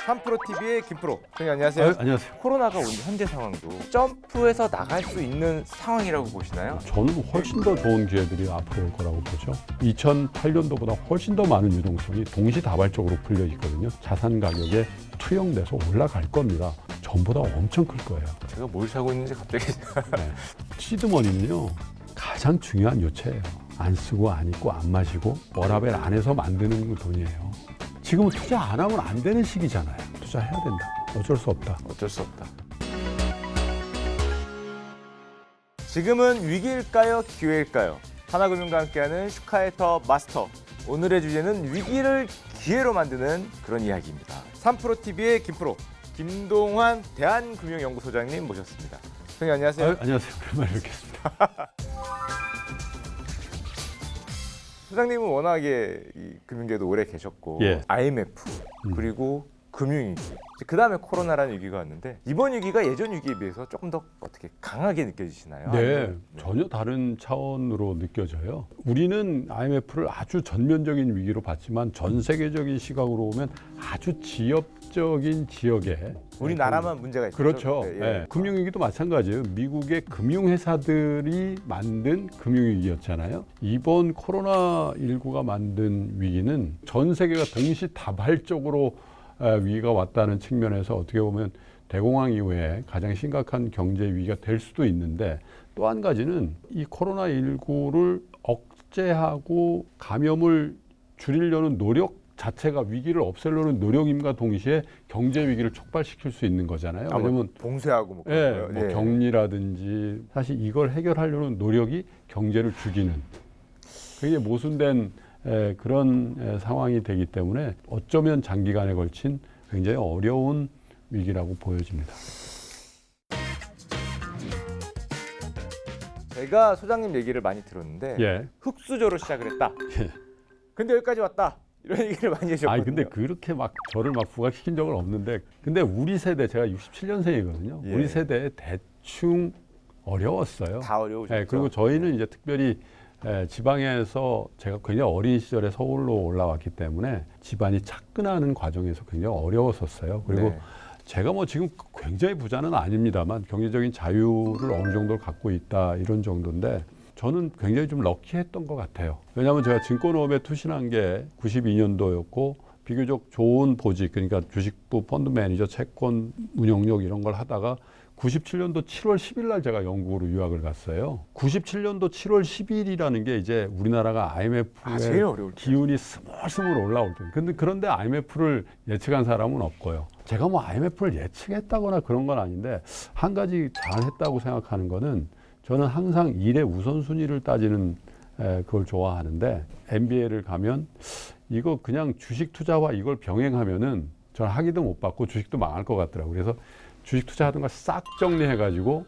삼프로TV의 김프로. 선생님 안녕하세요. 안녕하세요. 코로나가 온 현재 상황도 점프해서 나갈 수 있는 상황이라고 보시나요? 저는 훨씬 더 좋은 기회들이 앞으로 올 거라고 보죠. 2008년도보다 훨씬 더 많은 유동성이 동시다발적으로 풀려 있거든요. 자산 가격에 투영돼서 올라갈 겁니다. 전보다 엄청 클 거예요. 제가 뭘 사고 있는지 갑자기 네. 시드머니는요, 가장 중요한 요체예요. 안 쓰고 안 입고 안 마시고 워라밸 안에서 만드는 돈이에요. 지금은 투자 안 하면 안 되는 시기잖아요. 투자해야 된다. 어쩔 수 없다. 어쩔 수 없다. 지금은 위기일까요? 기회일까요? 하나금융과 함께하는 슈카이터 마스터. 오늘의 주제는 위기를 기회로 만드는 그런 이야기입니다. 삼프로TV의 김프로, 김동환 대한금융연구소장님 모셨습니다. 선생님 안녕하세요. 안녕하세요. 오랜만에 뵙겠습니다. 소장님은 워낙에 이 금융계도 오래 계셨고 예. IMF 그리고 금융위기, 그 다음에 코로나라는 위기가 왔는데 이번 위기가 예전 위기에 비해서 조금 더 어떻게 강하게 느껴지시나요? 네, 아니면, 전혀 다른 차원으로 느껴져요. 우리는 IMF를 아주 전면적인 위기로 봤지만 전 세계적인 시각으로 보면 아주 지역적인 지역에 우리나라만 문제가 있었죠. 그렇죠. 그때, 네. 금융위기도 마찬가지예요. 미국의 금융회사들이 만든 금융위기였잖아요. 이번 코로나19가 만든 위기는 전 세계가 동시다발적으로 위기가 왔다는 측면에서 어떻게 보면 대공황 이후에 가장 심각한 경제 위기가 될 수도 있는데, 또 한 가지는 이 코로나19를 억제하고 감염을 줄이려는 노력 자체가 위기를 없애려는 노력임과 동시에 경제 위기를 촉발시킬 수 있는 거잖아요. 왜냐면 봉쇄하고 뭐 예, 그런 뭐 거요. 예. 격리라든지 사실 이걸 해결하려는 노력이 경제를 죽이는, 그게 모순된 그런 상황이 되기 때문에 어쩌면 장기간에 걸친 굉장히 어려운 위기라고 보여집니다. 제가 소장님 얘기를 많이 들었는데 예. 흑수저로 시작을 했다. 예. 근데 여기까지 왔다. 이런 얘기를 많이 해주셨거든요. 아니 근데 그렇게 막 저를 막 부각시킨 적은 없는데, 근데 우리 세대, 제가 67년생이거든요. 예. 우리 세대 대충 어려웠어요. 다 어려우셨죠. 예, 그리고 저희는 이제 특별히 지방에서 제가 굉장히 어린 시절에 서울로 올라왔기 때문에 집안이 착근하는 과정에서 굉장히 어려웠었어요. 그리고 네. 제가 뭐 지금 굉장히 부자는 아닙니다만 경제적인 자유를 어느 정도 갖고 있다, 이런 정도인데 저는 굉장히 좀 럭키했던 것 같아요. 왜냐하면 제가 증권업에 투신한 게 92년도였고 비교적 좋은 보직, 그러니까 주식부 펀드 매니저, 채권 운용력 이런 걸 하다가 97년도 7월 10일 날 제가 영국으로 유학을 갔어요. 97년도 7월 10일이라는 게 이제 우리나라가 IMF의 제일 어려울 때. 기운이 스물스물 올라올 때. 그런데 IMF를 예측한 사람은 없고요. 제가 뭐 IMF를 예측했다거나 그런 건 아닌데, 한 가지 잘했다고 생각하는 거는, 저는 항상 일의 우선순위를 따지는 그걸 좋아하는데, MBA를 가면 이거 그냥 주식 투자와 이걸 병행하면은 저는 학위도 못 받고 주식도 망할 것 같더라고요. 그래서 주식 투자하던 거 싹 정리해가지고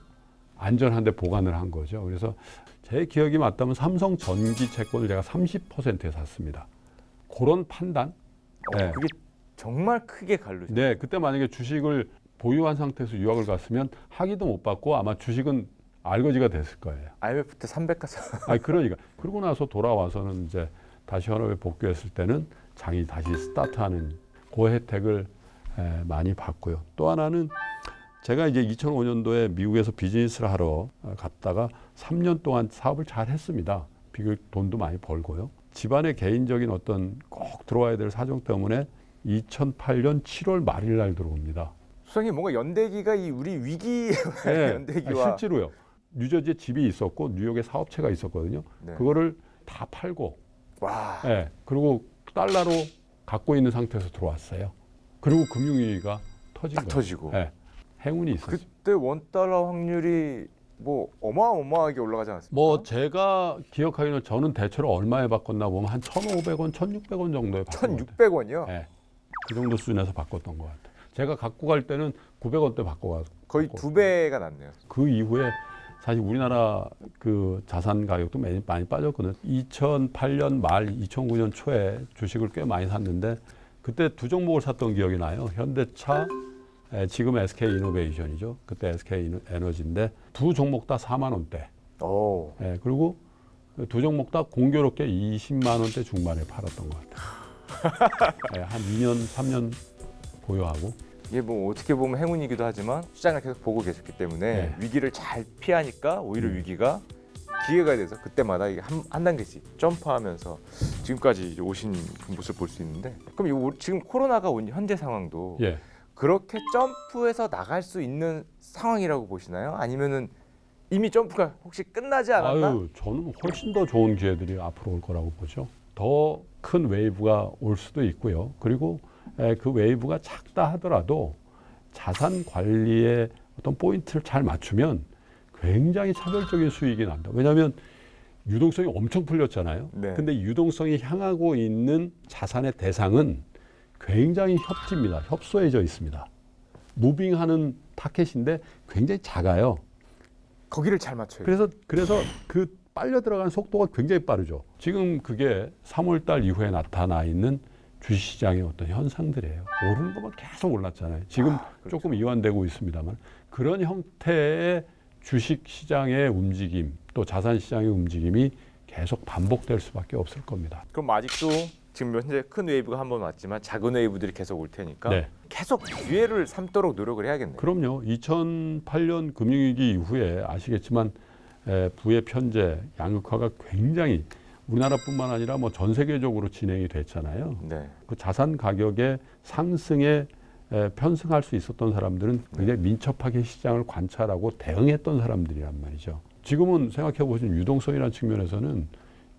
안전한 데 보관을 한 거죠. 그래서 제 기억이 맞다면 삼성 전기 채권을 제가 30%에 샀습니다. 그런 판단? 네. 그게 정말 크게 갈르죠. 네, 그때 만약에 주식을 보유한 상태에서 유학을 갔으면 학위도 못 받고 아마 주식은 알거지가 됐을 거예요. IMF 때 300 가서 아니 그러니까 그러고 나서 돌아와서는 이제 다시 현업에 복귀했을 때는 장이 다시 스타트하는 그 혜택을 많이 받고요. 또 하나는 제가 이제 2005년도에 미국에서 비즈니스를 하러 갔다가 3년 동안 사업을 잘 했습니다. 비교적 돈도 많이 벌고요. 집안의 개인적인 어떤 꼭 들어와야 될 사정 때문에 2008년 7월 말일 날 들어옵니다. 소장님 뭔가 연대기가 이 우리 위기 네, 연대기와 실제로요. 뉴저지에 집이 있었고 뉴욕에 사업체가 있었거든요. 네. 그거를 다 팔고, 와. 네, 그리고 달러로 갖고 있는 상태에서 들어왔어요. 그리고 금융위기가 터진 딱 거예요. 터지고. 네, 행운이 있었어요. 그때 원달러 확률이 뭐 어마어마하게 올라가지 않았습니까? 뭐 제가 기억하기로는 저는 대체로 얼마에 바꿨나 보면 한 1,500원, 1,600원 정도에 바꾼 것 같아요. 1,600원이요? 네, 그 정도 수준에서 바꿨던 것 같아요. 제가 갖고 갈 때는 900원대 바꿔가지고 거의 2배가 났네요. 그 이후에 사실 우리나라 그 자산 가격도 많이 빠졌거든요. 2008년 말 2009년 초에 주식을 꽤 많이 샀는데 그때 두 종목을 샀던 기억이 나요. 현대차, 지금 SK이노베이션이죠. 그때 SK에너지인데 두 종목 다 4만 원대. 오. 그리고 두 종목 다 공교롭게 20만 원대 중반에 팔았던 것 같아요. 한 2년, 3년 보유하고. 이게 뭐 어떻게 보면 행운이기도 하지만 시장을 계속 보고 계셨기 때문에 네. 위기를 잘 피하니까 오히려 위기가 기회가 돼서 그때마다 이게 한 단계씩 점프하면서 지금까지 이제 오신 그 모습을 볼 수 있는데, 그럼 지금 코로나가 온 현재 상황도 예. 그렇게 점프해서 나갈 수 있는 상황이라고 보시나요? 아니면은 이미 점프가 혹시 끝나지 않았나? 아유, 저는 훨씬 더 좋은 기회들이 앞으로 올 거라고 보죠. 더 큰 웨이브가 올 수도 있고요. 그리고 그 웨이브가 작다 하더라도 자산 관리의 어떤 포인트를 잘 맞추면 굉장히 차별적인 수익이 난다. 왜냐하면 유동성이 엄청 풀렸잖아요. 네. 근데 유동성이 향하고 있는 자산의 대상은 굉장히 협지입니다. 협소해져 있습니다. 무빙하는 타켓인데 굉장히 작아요. 거기를 잘 맞춰요. 그래서 그 빨려 들어가는 속도가 굉장히 빠르죠. 지금 그게 3월 달 이후에 나타나 있는 주식시장의 어떤 현상들이에요. 오르는 것만 계속 올랐잖아요. 지금 그렇죠. 조금 이완되고 있습니다만 그런 형태의 주식시장의 움직임 또 자산시장의 움직임이 계속 반복될 수밖에 없을 겁니다. 그럼 아직도 지금 현재 큰 웨이브가 한 번 왔지만 작은 웨이브들이 계속 올 테니까 네. 계속 기회를 삼도록 노력을 해야겠네요. 그럼요. 2008년 금융위기 이후에 아시겠지만 부의 편제, 양극화가 굉장히 우리나라뿐만 아니라 뭐 전 세계적으로 진행이 됐잖아요. 네. 그 자산 가격의 상승에 편승할 수 있었던 사람들은 굉장히 민첩하게 시장을 관찰하고 대응했던 사람들이란 말이죠. 지금은 생각해 보시면 유동성이라는 측면에서는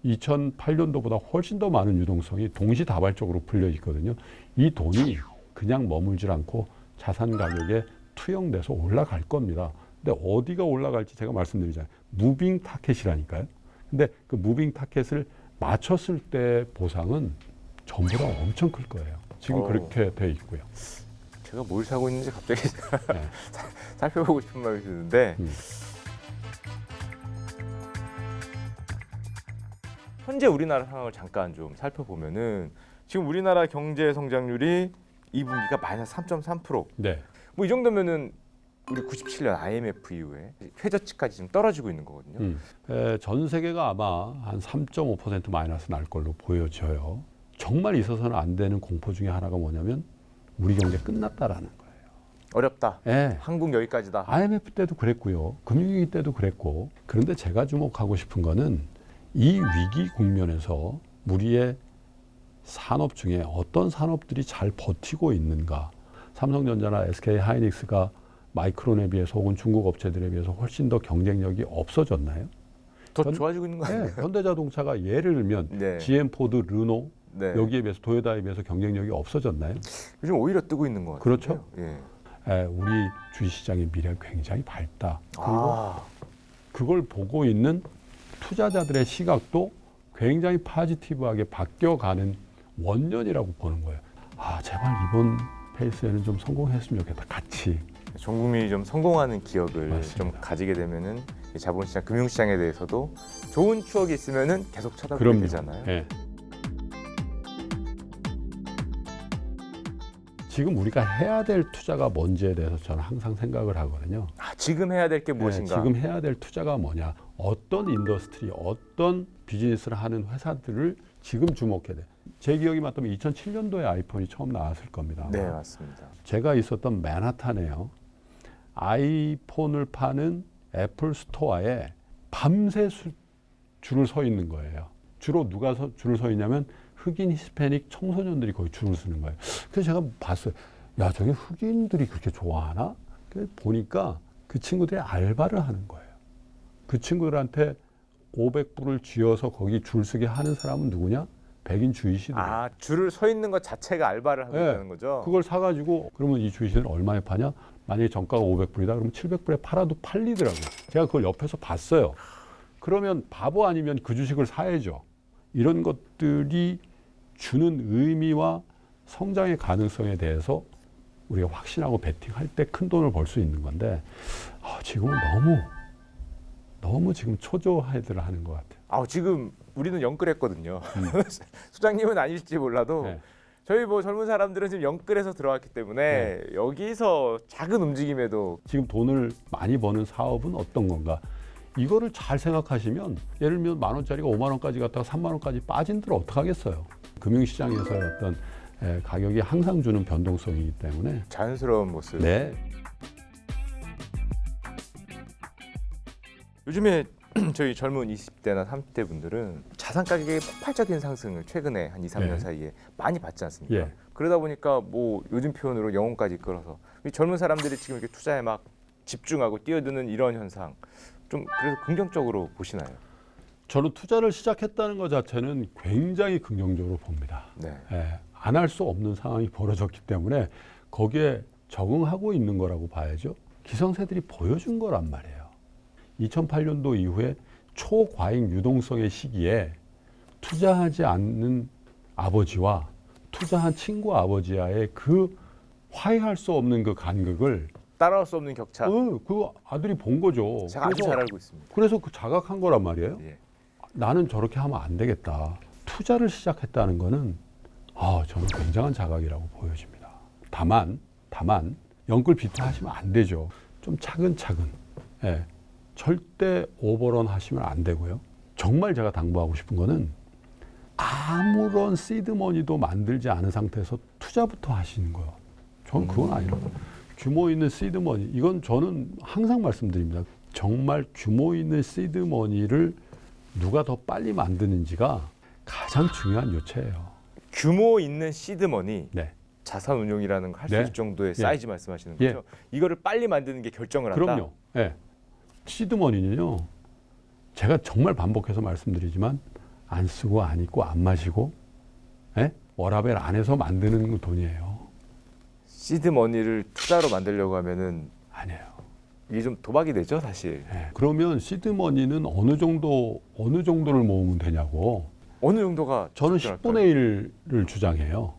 2008년도보다 훨씬 더 많은 유동성이 동시다발적으로 풀려 있거든요. 이 돈이 그냥 머물질 않고 자산 가격에 투영돼서 올라갈 겁니다. 근데 어디가 올라갈지 제가 말씀드리잖아요. 무빙 타켓이라니까요. 근데 그 무빙 타켓을 맞췄을 때 보상은 전부 다 엄청 클 거예요. 지금 그렇게 돼 있고요. 제가 뭘 사고 있는지 갑자기 네. 살펴보고 싶은 마음이 드는데 현재 우리나라 상황을 잠깐 좀 살펴보면은 지금 우리나라 경제 성장률이 2분기가 마이너스 3.3%. 네. 뭐 이 정도면은 우리 97년 IMF 이후에 최저치까지 좀 떨어지고 있는 거거든요. 전 세계가 아마 한 3.5% 마이너스 날 걸로 보여져요. 정말 있어서는 안 되는 공포 중에 하나가 뭐냐면 우리 경제 끝났다라는 거예요. 어렵다. 예. 한국 여기까지다. IMF 때도 그랬고요. 금융위기 때도 그랬고. 그런데 제가 주목하고 싶은 거는 이 위기 국면에서 우리의 산업 중에 어떤 산업들이 잘 버티고 있는가. 삼성전자나 SK하이닉스가 마이크론에 비해서 혹은 중국 업체들에 비해서 훨씬 더 경쟁력이 없어졌나요? 더 좋아지고 있는 거 아니에요? 네, 현대자동차가 예를 들면 네. GM, 포드, 르노 네. 여기에 비해서 도요타에 비해서 경쟁력이 없어졌나요? 요즘 오히려 뜨고 있는 것 같아요. 그렇죠. 예. 우리 주식시장의 미래가 굉장히 밝다. 그리고 아, 그걸 보고 있는 투자자들의 시각도 굉장히 파지티브하게 바뀌어가는 원년이라고 보는 거예요. 제발 이번 페이스에는 좀 성공했으면 좋겠다. 같이. 전 국민이 좀 성공하는 기억을 맞습니다. 좀 가지게 되면은 이 자본시장, 금융시장에 대해서도 좋은 추억이 있으면은 계속 쳐다보게 그럼요. 되잖아요. 예. 지금 우리가 해야 될 투자가 뭔지에 대해서 저는 항상 생각을 하거든요. 지금 해야 될 게 무엇인가? 지금 해야 될 투자가 뭐냐? 어떤 인더스트리, 어떤 비즈니스를 하는 회사들을 지금 주목해야 돼. 제 기억이 맞다면 2007년도에 아이폰이 처음 나왔을 겁니다. 네, 맞습니다. 제가 있었던 맨하탄에요. 아이폰을 파는 애플 스토어에 밤새 줄을 서 있는 거예요. 주로 누가 줄을 서 있냐면 흑인 히스패닉 청소년들이 거의 줄을 서는 거예요. 그래서 제가 봤어요. 야, 저게 흑인들이 그렇게 좋아하나? 그래서 보니까 그 친구들이 알바를 하는 거예요. 그 친구들한테 500불을 쥐어서 거기 줄 서게 하는 사람은 누구냐? 백인 주이시들. 줄을 서 있는 것 자체가 알바를 하고 네. 있다는 거죠? 그걸 사가지고 그러면 이 주식을 얼마에 파냐? 만약에 정가가 500불이다 그러면 700불에 팔아도 팔리더라고요. 제가 그걸 옆에서 봤어요. 그러면 바보 아니면 그 주식을 사야죠. 이런 것들이 주는 의미와 성장의 가능성에 대해서 우리가 확신하고 베팅할 때 큰 돈을 벌 수 있는 건데 지금은 너무 지금 초조해들 하는 것 같아요. 지금 우리는 영끌했거든요. 수장님은 아닐지 몰라도 네. 저희 뭐 젊은 사람들은 지금 영끌해서 들어왔기 때문에 여기서 작은 움직임에도 지금 돈을 많이 버는 사업은 어떤 건가? 이거를 잘 생각하시면 예를 들면 10,000원짜리가 50,000원까지 갔다가 30,000원까지 빠진들 어떡하겠어요? 금융시장에서의 어떤 가격이 항상 주는 변동성이기 때문에 자연스러운 모습. 네. 요즘에 저희 젊은 20대나 30대 분들은 자산 가격의 폭발적인 상승을 최근에 한 2, 3년 예. 사이에 많이 받지 않습니까? 예. 그러다 보니까 뭐 요즘 표현으로 영혼까지 끌어서 이 젊은 사람들이 지금 이렇게 투자에 막 집중하고 뛰어드는 이런 현상 좀 그래서 긍정적으로 보시나요? 저는 투자를 시작했다는 것 자체는 굉장히 긍정적으로 봅니다. 네. 안 할 수 없는 상황이 벌어졌기 때문에 거기에 적응하고 있는 거라고 봐야죠. 기성세들이 보여준 거란 말이에요. 2008년도 이후에 초과잉 유동성의 시기에 투자하지 않는 아버지와 투자한 친구 아버지와의 그 화해할 수 없는 그 간극을 따라올 수 없는 격차. 그 아들이 본 거죠. 제가 아주 잘 알고 있습니다. 그래서 그 자각한 거란 말이에요. 예. 나는 저렇게 하면 안 되겠다. 투자를 시작했다는 거는 저는 굉장한 자각이라고 보여집니다. 다만 영끌 비트하시면 안 되죠. 좀 차근차근. 절대 오버런 하시면 안 되고요. 정말 제가 당부하고 싶은 거는 아무런 시드머니도 만들지 않은 상태에서 투자부터 하시는 거예요. 저는 그건 아니라고. 규모 있는 시드머니, 이건 저는 항상 말씀드립니다. 정말 규모 있는 시드머니를 누가 더 빨리 만드는지가 가장 중요한 요체예요. 규모 있는 시드머니, 네. 자산 운용이라는 거 할 수 네. 있을 정도의 예. 사이즈 말씀하시는 예. 거죠? 이거를 빨리 만드는 게 결정을 한다. 그럼요. 시드머니는요. 제가 정말 반복해서 말씀드리지만 안 쓰고 안 입고 안 마시고 워라벨 안에서 만드는 돈이에요. 시드머니를 투자로 만들려고 하면은 아니에요. 이게 좀 도박이 되죠, 사실. 그러면 시드머니는 어느 정도를 모으면 되냐고. 어느 정도가 저는 적절할까요? 10분의 1을 주장해요.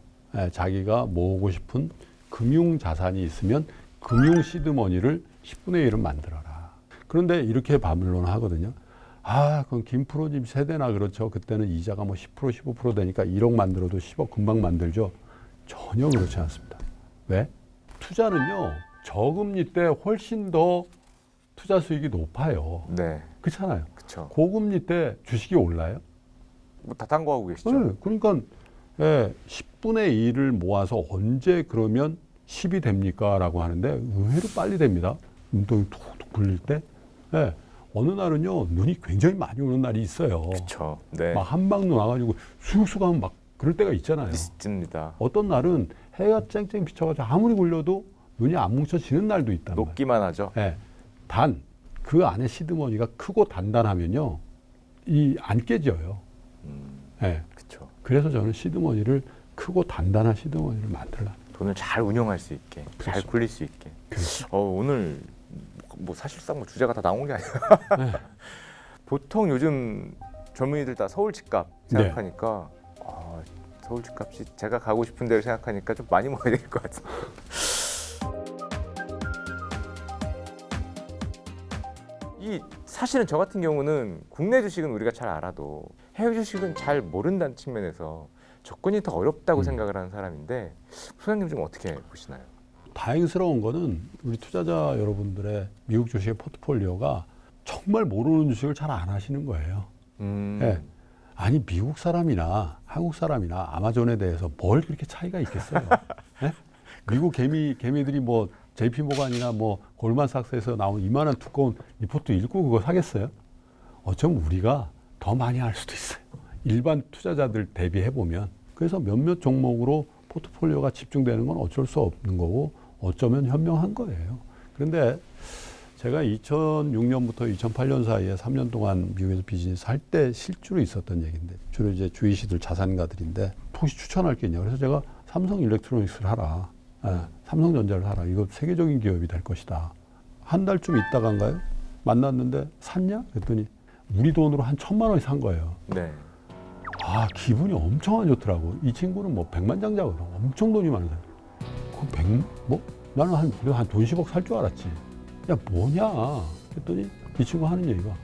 자기가 모으고 싶은 금융 자산이 있으면 금융 시드머니를 10분의 1은 만들어라. 그런데 이렇게 반론을 하거든요. 그럼 김프로님 세대나 그렇죠. 그때는 이자가 뭐 10% 15% 되니까 1억 만들어도 10억 금방 만들죠. 전혀 그렇지 않습니다. 왜? 투자는요. 저금리 때 훨씬 더 투자 수익이 높아요. 네, 그렇잖아요. 그렇죠. 고금리 때 주식이 올라요? 뭐 다 탐구하고 계시죠. 그러니까 10분의 1을 모아서 언제 그러면 10이 됩니까? 라고 하는데 의외로 빨리 됩니다. 눈동이 툭툭 불릴 때. 어느 날은요. 눈이 굉장히 많이 오는 날이 있어요. 그렇죠. 네, 막 한방눈 와가지고 쑥쑥 하면 막 그럴 때가 있잖아요. 있습니다. 어떤 날은 해가 쨍쨍 비쳐가지고 아무리 굴려도 눈이 안 뭉쳐지는 날도 있단 말이에요. 녹기만 하죠. 단 그 안에 시드머니가 크고 단단하면요. 안 깨져요. 그렇죠. 그래서 저는 시드머니를 크고 단단한 시드머니를 만들라. 돈을 잘 운영할 수 있게, 잘 그렇죠. 굴릴 수 있게. 그렇죠. 오늘 뭐 사실상 뭐 주제가 다 나온 게 아니라 보통 요즘 젊은이들 다 서울 집값 생각하니까 서울 집값이 제가 가고 싶은 데를 생각하니까 좀 많이 모아야 될 것 같아요. 이 사실은 저 같은 경우는 국내 주식은 우리가 잘 알아도 해외 주식은 잘 모른다는 측면에서 접근이 더 어렵다고 생각을 하는 사람인데 소장님 좀 어떻게 보시나요? 다행스러운 거는 우리 투자자 여러분들의 미국 주식의 포트폴리오가 정말 모르는 주식을 잘 안 하시는 거예요. 아니 미국 사람이나 한국 사람이나 아마존에 대해서 뭘 그렇게 차이가 있겠어요? 미국 개미들이 뭐 JP 모간이나 뭐 골만삭스에서 나온 이만한 두꺼운 리포트 읽고 그거 사겠어요? 어쩌면 우리가 더 많이 할 수도 있어요. 일반 투자자들 대비해 보면. 그래서 몇몇 종목으로 포트폴리오가 집중되는 건 어쩔 수 없는 거고 어쩌면 현명한 거예요. 그런데 제가 2006년부터 2008년 사이에 3년 동안 미국에서 비즈니스 할 때 실주로 있었던 얘기인데 주로 이제 주이시들 자산가들인데 혹시 추천할 게 있냐 그래서 제가 삼성 일렉트로닉스를 하라. 삼성전자를 사라. 이거 세계적인 기업이 될 것이다. 한 달쯤 있다간가요? 만났는데 샀냐? 그랬더니 우리 돈으로 한 1,000만 원이 산 거예요. 네. 기분이 엄청 안 좋더라고. 이 친구는 뭐 백만장자거든. 엄청 돈이 많은 사람. 나는 한 돈 10억 살 줄 알았지. 야, 뭐냐? 그랬더니 이 친구 하는 얘기가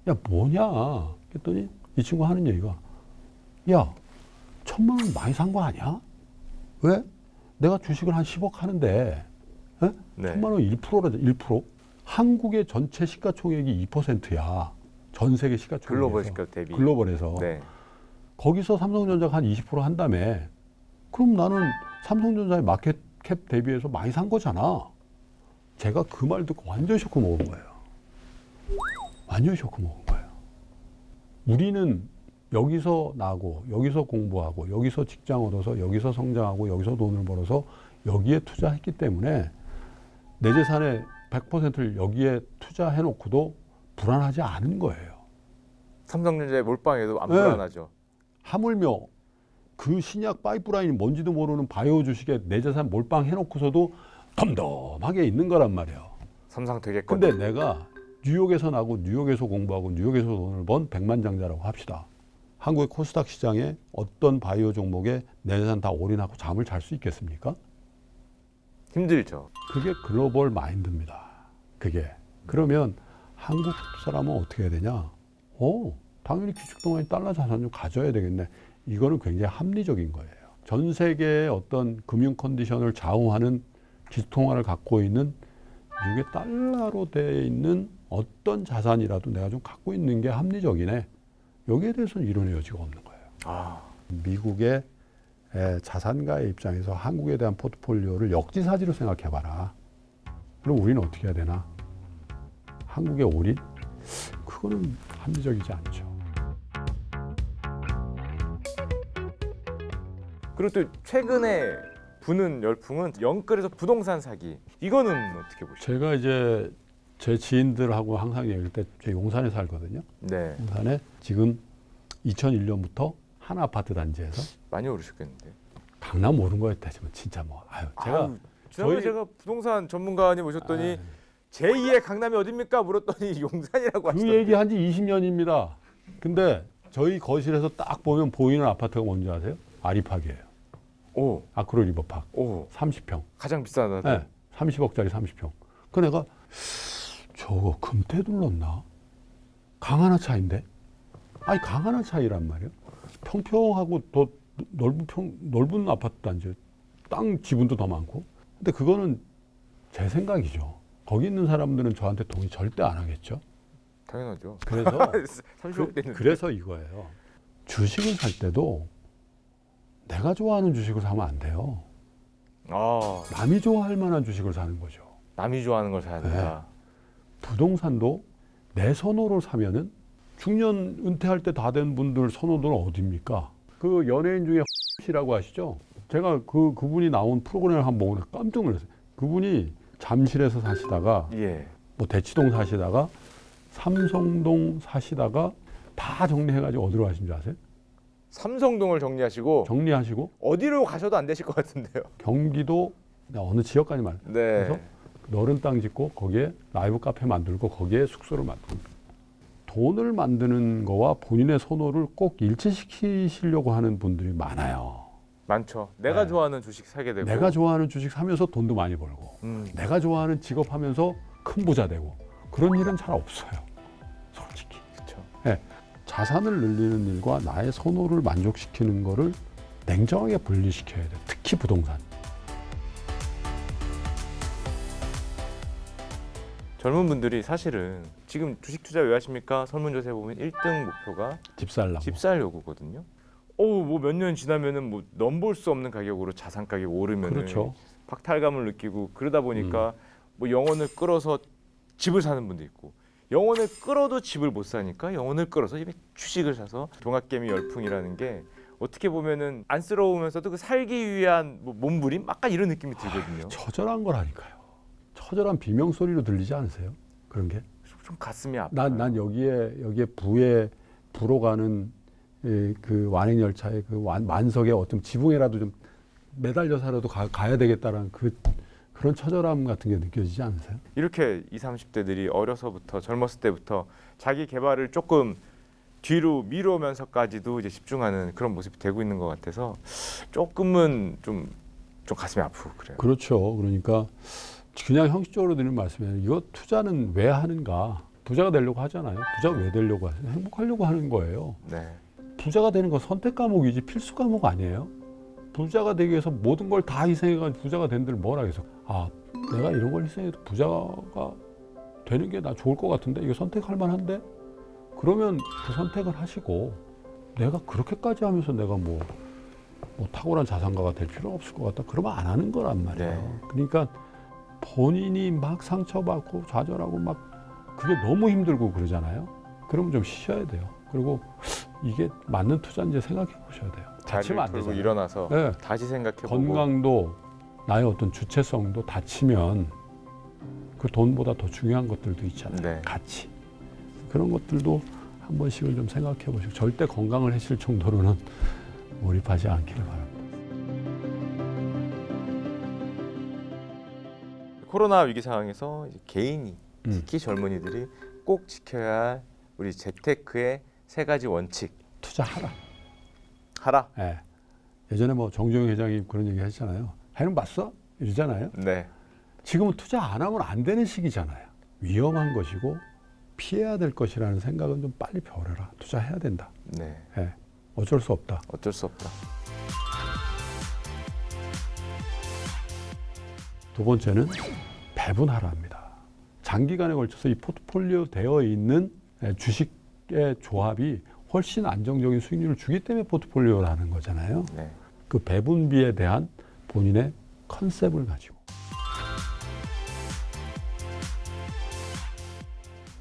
야 뭐냐 했더니 이 친구 하는 얘기가 야 1,000만 원 많이 산 거 아니야? 왜? 내가 주식을 한 10억 하는데 에? 네. 1,000만 원 1%라죠. 1%. 한국의 전체 시가총액이 2%야. 전 세계 시가총액에서. 글로벌 시가 대비. 글로벌에서. 네. 거기서 삼성전자가 한 20% 한다며. 그럼 나는 삼성전자의 마켓캡 대비해서 많이 산 거잖아. 제가 그 말 듣고 완전 쇼크 먹은 거예요. 완전 쇼크 먹은 거예요. 우리는 여기서 나고 여기서 공부하고 여기서 직장 얻어서 여기서 성장하고 여기서 돈을 벌어서 여기에 투자했기 때문에 내 재산의 100%를 여기에 투자해놓고도 불안하지 않은 거예요. 삼성전자에 몰빵해도 안 네. 불안하죠. 하물며 그 신약 파이프라인이 뭔지도 모르는 바이오 주식에 내 재산 몰빵해놓고서도 덤덤하게 있는 거란 말이에요. 삼성 되겠거든. 근데 내가 뉴욕에서 나고 뉴욕에서 공부하고 뉴욕에서 돈을 번 백만장자라고 합시다. 한국의 코스닥 시장에 어떤 바이오 종목에 내 재산 다 올인하고 잠을 잘 수 있겠습니까? 힘들죠. 그게 글로벌 마인드입니다. 그게. 그러면 한국 사람은 어떻게 해야 되냐? 당연히 기축통화인 달러 자산 좀 가져야 되겠네. 이거는 굉장히 합리적인 거예요. 전 세계의 어떤 금융 컨디션을 좌우하는 기축통화를 갖고 있는 미국의 달러로 되어 있는 어떤 자산이라도 내가 좀 갖고 있는 게 합리적이네. 여기에 대해서는 이론의 여지가 없는 거예요. 아, 미국의 자산가의 입장에서 한국에 대한 포트폴리오를 역지사지로 생각해봐라. 그럼 우리는 어떻게 해야 되나? 한국의 올인? 그거는 합리적이지 않죠. 그리고 또 최근에 부는 열풍은 영끌에서 부동산 사기. 이거는 어떻게 보시죠? 제가 이제 제 지인들하고 항상 얘기할 때 제 용산에 살거든요. 네, 용산에 지금 2001년부터 한 아파트 단지에서 많이 오르셨겠는데. 강남 모른 거였다지만 진짜 뭐 제가 아유, 지난번에 저희- 제가 부동산 전문가님 오셨더니 아유, 제2의 강남이 어딥니까? 물었더니 용산이라고 그 하시던데. 얘기 한 지 20년입니다. 근데 저희 거실에서 딱 보면 보이는 아파트가 뭔지 아세요? 아리팍이에요. 오, 아크로 리버팍. 오, 30평. 가장 비싼 아파트. 네, 30억짜리 30평. 그 내가 저거 금태 둘렀나? 강 하나 차인데? 아니 강 하나 차이란 말이에요. 평평하고 더 넓은 아파트 단지, 땅 지분도 더 많고. 근데 그거는 제 생각이죠. 거기 있는 사람들은 저한테 동의 절대 안 하겠죠. 당연하죠. 그래서 30억 되는. 그래서 이거예요. 주식을 살 때도 내가 좋아하는 주식을 사면 안 돼요. 아, 남이 좋아할 만한 주식을 사는 거죠. 남이 좋아하는 걸 사야 된다. 부동산도 내 선호를 사면은 중년 은퇴할 때 다 된 분들 선호도는 어디입니까? 그 연예인 중에 씨라고 아시죠? 제가 그분이 나온 프로그램을 한번 보고 깜짝 놀랐어요. 그분이 잠실에서 사시다가 예. 뭐 대치동 사시다가 삼성동 사시다가 다 정리해가지고 어디로 가신 줄 아세요? 삼성동을 정리하시고 정리하시고 어디로 가셔도 안 되실 것 같은데요. 경기도 어느 지역까지 말. 네. 그래서 넓은 땅 짓고 거기에 라이브 카페 만들고 거기에 숙소를 만들고 돈을 만드는 거와 본인의 선호를 꼭 일치시키시려고 하는 분들이 많아요. 많죠. 내가 네. 좋아하는 주식 사게 되고. 내가 좋아하는 주식 사면서 돈도 많이 벌고 내가 좋아하는 직업 하면서 큰 부자 되고 그런 일은 잘 없어요. 솔직히. 그렇죠. 자산을 늘리는 일과 나의 선호를 만족시키는 거를 냉정하게 분리시켜야 돼요. 특히 부동산. 젊은 분들이 사실은 지금 주식 투자 왜 하십니까? 설문조사에 보면 1등 목표가 집 살라고. 집 살려고거든요. 뭐 몇 년 지나면은 뭐 넘볼 수 없는 가격으로 자산 가격이 오르면 그렇죠. 박탈감을 느끼고 그러다 보니까 뭐 영혼을 끌어서 집을 사는 분도 있고 영혼을 끌어도 집을 못 사니까 영혼을 끌어서 이제 주식을 사서 동학개미 열풍이라는 게 어떻게 보면은 안쓰러우면서도 그 살기 위한 뭐 몸부림 약간 이런 느낌이 들거든요. 처절한 거라니까요. 처절한 비명 소리로 들리지 않으세요? 그런 게? 좀 가슴이 아파요. 난 여기에 부로 가는 그 완행 열차의 그 만석에 어떤 지붕에라도 좀 매달려서라도 가야 되겠다라는 그런 처절함 같은 게 느껴지지 않으세요? 이렇게 20, 30대들이 어려서부터 젊었을 때부터 자기 개발을 조금 뒤로 미루면서까지도 이제 집중하는 그런 모습이 되고 있는 것 같아서 조금은 좀 가슴이 아프고 그래요. 그렇죠. 그러니까 그냥 형식적으로 드리는 말씀이에요. 이거 투자는 왜 하는가? 부자가 되려고 하잖아요. 부자가 왜 되려고 하세요? 행복하려고 하는 거예요. 네. 부자가 되는 건 선택 과목이지 필수 과목 아니에요? 부자가 되기 위해서 모든 걸 다 희생해가지고 부자가 된들 뭘 하겠어? 아, 내가 이런 걸 희생해도 부자가 되는 게 나 좋을 것 같은데 이거 선택할 만한데? 그러면 그 선택을 하시고 내가 그렇게까지 하면서 내가 뭐 탁월한 자산가가 될 필요는 없을 것 같다. 그러면 안 하는 거란 말이에요. 네. 그러니까 본인이 막 상처받고 좌절하고 막 그게 너무 힘들고 그러잖아요. 그러면 좀 쉬셔야 돼요. 그리고 이게 맞는 투자인지 생각해 보셔야 돼요. 다치면 안 그리고 되잖아요. 일어나서 네. 다시 생각해보고 건강도 나의 어떤 주체성도 다치면 그 돈보다 더 중요한 것들도 있잖아요. 네. 가치. 그런 것들도 한 번씩은 좀 생각해 보시고 절대 건강을 해칠 정도로는 몰입하지 않기를 바랍니다. 코로나 위기 상황에서 이제 개인이 특히 젊은이들이 꼭 지켜야 할 우리 재테크의 3가지 원칙 투자하라. 하라. 예. 예전에 뭐 정주영 회장이 그런 얘기 하셨잖아요. 해는 봤어? 이러잖아요. 네. 지금은 투자 안 하면 안 되는 시기잖아요. 위험한 것이고 피해야 될 것이라는 생각은 좀 빨리 버려라. 투자해야 된다. 네. 예. 어쩔 수 없다. 어쩔 수 없다. 두 번째는 배분하라입니다. 장기간에 걸쳐서 이 포트폴리오 되어 있는 주식의 조합이 훨씬 안정적인 수익률을 주기 때문에 포트폴리오라는 거잖아요. 네. 그 배분비에 대한 본인의 컨셉을 가지고.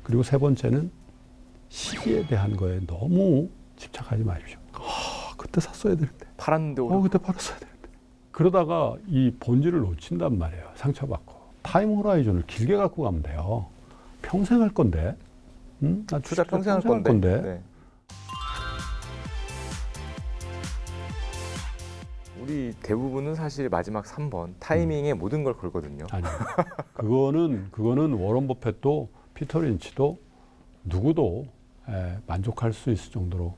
그리고 세 번째는 시기에 대한 거에 너무 집착하지 마십시오. 그때 샀어야 되는데. 팔았는데 오르고. 그때 팔았어야 되는데. 그러다가 이 본질을 놓친단 말이에요. 상처받고. 타임 호라이즌을 길게 갖고 가면 돼요. 평생 할 건데. 응? 나 투자 평생 할 건데. 네. 우리 대부분은 사실 마지막 3번 타이밍에 모든 걸 걸거든요. 아니요. 그거는 워런 버핏도 피터 린치도 누구도 만족할 수 있을 정도로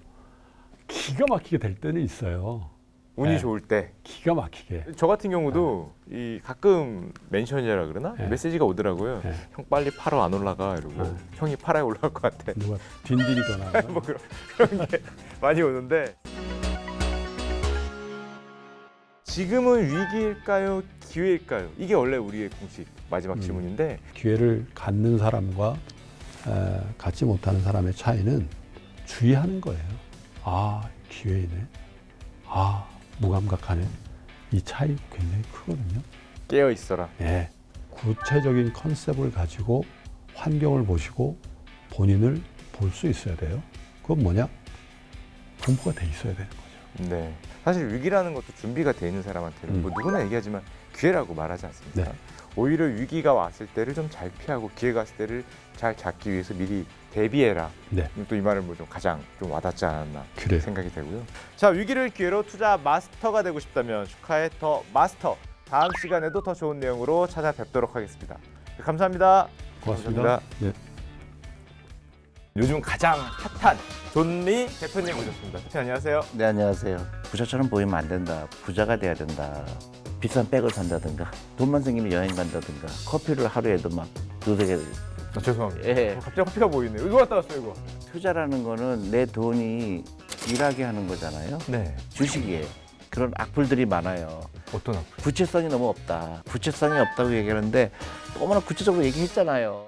기가 막히게 될 때는 있어요. 운이 네. 좋을 때. 기가 막히게. 저 같은 경우도 이 가끔 멘션이라 그러나 네. 메시지가 오더라고요. 네. 형 빨리 팔아 안 올라가 이러고 네. 형이 팔아야 올라갈 것 같아. 누가 딘딘이 전화가 뭐 그런 게 많이 오는데 지금은 위기일까요? 기회일까요? 이게 원래 우리의 공식 마지막 질문인데 기회를 갖는 사람과 갖지 못하는 사람의 차이는 주의하는 거예요. 아, 기회이네. 아, 무감각하네. 이 차이 굉장히 크거든요. 깨어 있어라. 예. 구체적인 컨셉을 가지고 환경을 보시고 본인을 볼 수 있어야 돼요. 그건 뭐냐? 공부가 돼 있어야 되는 거죠. 네. 사실 위기라는 것도 준비가 돼 있는 사람한테는 뭐 누구나 얘기하지만 기회라고 말하지 않습니까? 네. 오히려 위기가 왔을 때를 좀 잘 피하고 기회가 왔을 때를 잘 잡기 위해서 미리 대비해라. 네. 또 이 말은 뭐 좀 가장 좀 와닿지 않았나 그래요. 생각이 되고요. 자, 위기를 기회로 투자 마스터가 되고 싶다면 축하해 더 마스터. 다음 시간에도 더 좋은 내용으로 찾아뵙도록 하겠습니다. 감사합니다. 고맙습니다. 감사합니다. 네. 요즘 가장 핫한 존리 대표님 모셨습니다. 대표님 안녕하세요. 네, 안녕하세요. 부자처럼 보이면 안 된다. 부자가 돼야 된다. 비싼 백을 산다든가, 돈만 생기면 여행 간다든가, 커피를 하루에도 막 두세 개. 죄송합니다. 예. 갑자기 커피가 보이네요. 이거 갖다 왔어요, 이거. 투자라는 거는 내 돈이 일하게 하는 거잖아요. 네. 주식이에요. 그런 악플들이 많아요. 어떤 악플? 구체성이 너무 없다. 구체성이 없다고 얘기하는데 너무나 구체적으로 얘기했잖아요.